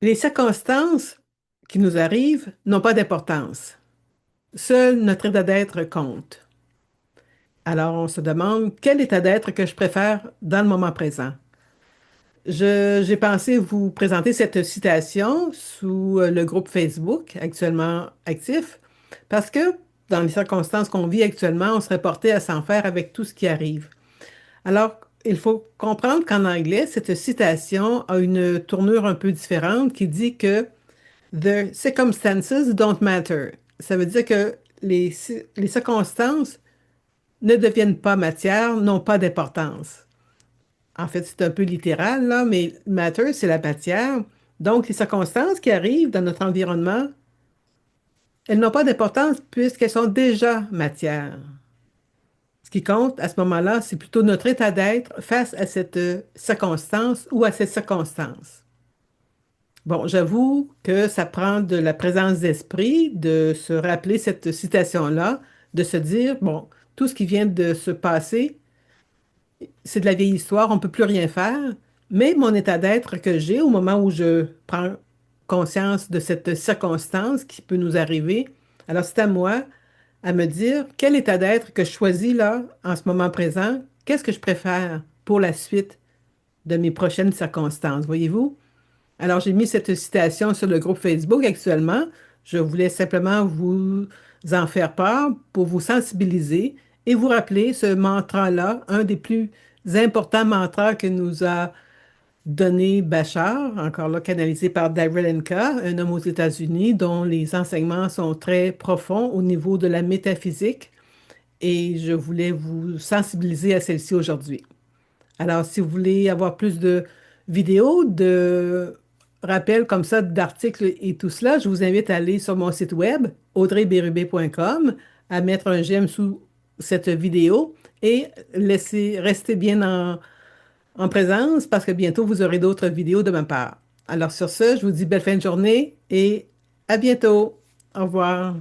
Les circonstances qui nous arrivent n'ont pas d'importance. Seul notre état d'être compte. Alors, on se demande quel état d'être que je préfère dans le moment présent. J'ai pensé vous présenter cette citation sous le groupe Facebook actuellement actif parce que dans les circonstances qu'on vit actuellement, on serait porté à s'en faire avec tout ce qui arrive. Alors, il faut comprendre qu'en anglais, cette citation a une tournure un peu différente qui dit que The circumstances don't matter. Ça veut dire que les circonstances ne deviennent pas matière, n'ont pas d'importance. En fait, c'est un peu littéral, là, mais matter, c'est la matière. Donc, les circonstances qui arrivent dans notre environnement, elles n'ont pas d'importance puisqu'elles sont déjà matière. Ce qui compte à ce moment-là, c'est plutôt notre état d'être face à cette circonstance ou à cette circonstance. Bon, j'avoue que ça prend de la présence d'esprit de se rappeler cette citation-là, de se dire, bon, tout ce qui vient de se passer, c'est de la vieille histoire, on ne peut plus rien faire, mais mon état d'être que j'ai au moment où je prends conscience de cette circonstance qui peut nous arriver, alors c'est à moi à me dire quel état d'être que je choisis là, en ce moment présent, qu'est-ce que je préfère pour la suite de mes prochaines circonstances, voyez-vous? Alors, j'ai mis cette citation sur le groupe Facebook actuellement. Je voulais simplement vous en faire part pour vous sensibiliser et vous rappeler ce mantra-là, un des plus importants mantras que nous a donné Bachar, encore là canalisé par Daryl Inka, un homme aux États-Unis dont les enseignements sont très profonds au niveau de la métaphysique. Et je voulais vous sensibiliser à celle-ci aujourd'hui. Alors, si vous voulez avoir plus de vidéos, de rappels comme ça, d'articles et tout cela, je vous invite à aller sur mon site web, audreybérubé.com, à mettre un j'aime sous cette vidéo et rester bien en présence parce que bientôt vous aurez d'autres vidéos de ma part. Alors, sur ce, je vous dis belle fin de journée et à bientôt. Au revoir.